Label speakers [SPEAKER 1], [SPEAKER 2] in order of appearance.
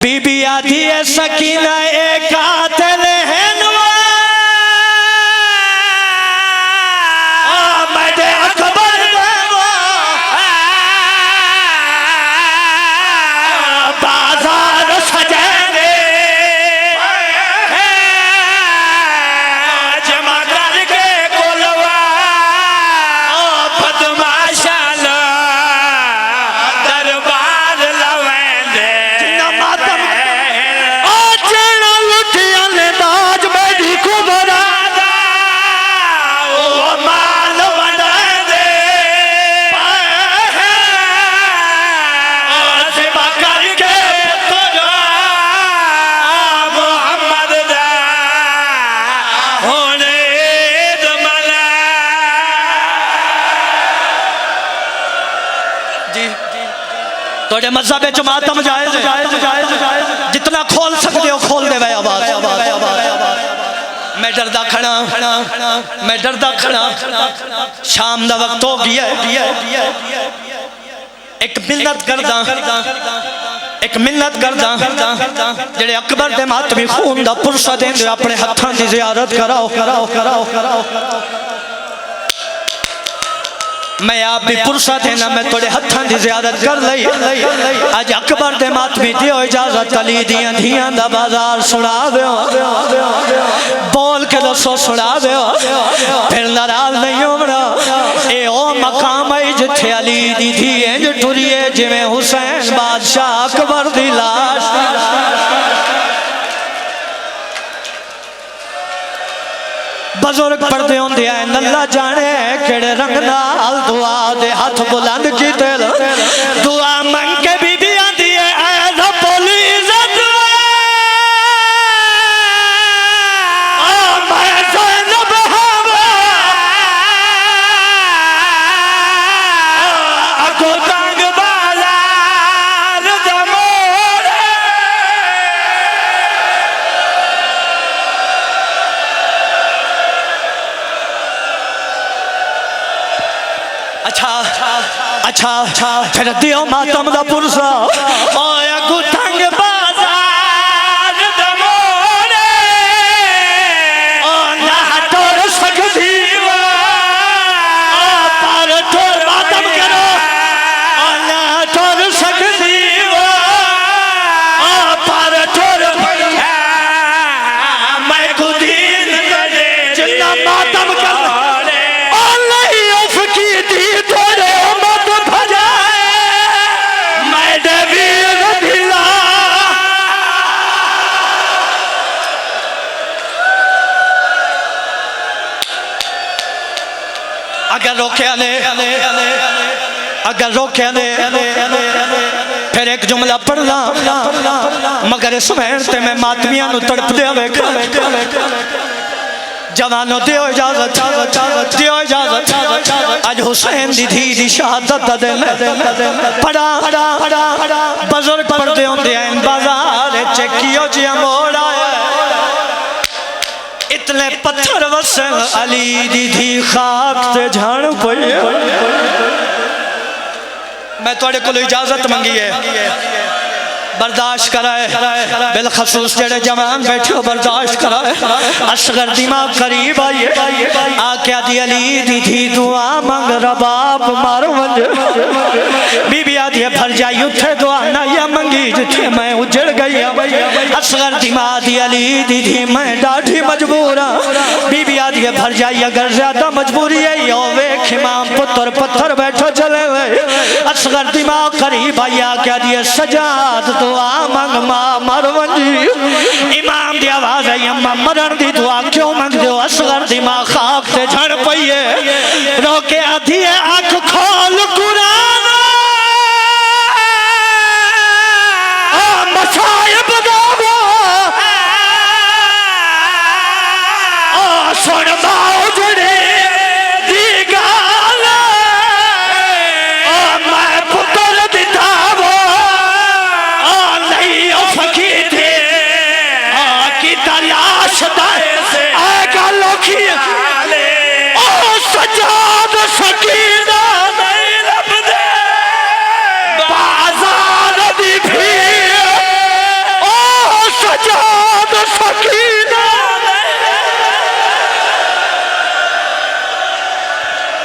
[SPEAKER 1] बीबी आधी है सकीना एक कातिल है मैंने अकबर बाजार सजाने जमा करके कोलवा बदमाशा दरबार लवेंदे थोड़े मज़हब में मातम जायज़ जितना खोल सकते हो खोल दे आवाज़। मैं डरदा खड़ा शाम दा वक्त हो गया एक मिन्नत करदा जेड़े अकबर दे मातमी खून दा पुरसा देंदे अपने हत्थां दी ज़ियारत कराओ। मैं आप भी पुरसा देना मैं थोड़े हत्थां दी ज़ियारत कर लई अज अकबर दे मातमी दियो इजाजत अली दियां धियां दा बाजार सुना दो बोल के दसो सुना दो फिर नाराज नहीं होना। ए ओ मकाम है जिथे अली दी धी इंज टुरिए जिवें हुसैन बादशाह अकबर दी लाश। बुजुर्ग पढ़ते होंगे नल्ला जाने केड़े रंग नाल दुआ दे हाथ बुलंद कीते दुआ मंग के बीबी आंदी है ऐ रब बोली इज्जत मैं ज़ैनब हवा अगो तंग बाजार दा मोड़। अच्छा फिर दियो मातम दा पुरसा ओए अगू तंग बाजार दा मोड़े ओ ना टोर सकदी वा पर टोर मातम करो ओ ना टोर सकदी वा पर टोर मैं खुदीन करे जिन्ना मातम कर अगर रोके ने फिर एक जुमला पढ़ना मगर इस मेहनत में मातमिया तड़प दिया जवानों दियो इजाजत आज हुसैन दी धी दी शहादत दा दिन पड़ा बुजुर्ग पढ़दे होंदे हैं बाजार चेकियो जिया मोड़ आया इतने पत्थर वसन अली दी धी खाक से झाड़ पई। मैं थोड़े को इजाजत मंगी है बर्दाश्त कराए बिलखसूस जेड़े जवान बैठे हो बर्दाश्त कराए असगर दिमाग करीब आइए आख्या दी अली दी थी दुआ मंग रबाब मार वंज बीबी आदि भर जाई उठे दुआ ना या मंगी जिथे मैं उजड़ गई असगर दिमाग दी अली दी थी मैं डाढ़ी मजबूर बीबी आदि भर जाई अगर ज्यादा मजबूरी है यो वेख इमाम पुत्र पत्थर बैठो चले गए असगर दिमाग करीब आई आख्या दी सजाद दुआ मंग मां मरवंजी इमाम दी आवाज आई अम्मा मरण दी दुआ क्यों मंग दो असगर दी मां खाक से झड़ पई है रोके आधी है आंख खोल कुरान मसाइब दावो सुन बाओ जड़े दी गाल मैं पुत्र दी दावो सजाद सकीन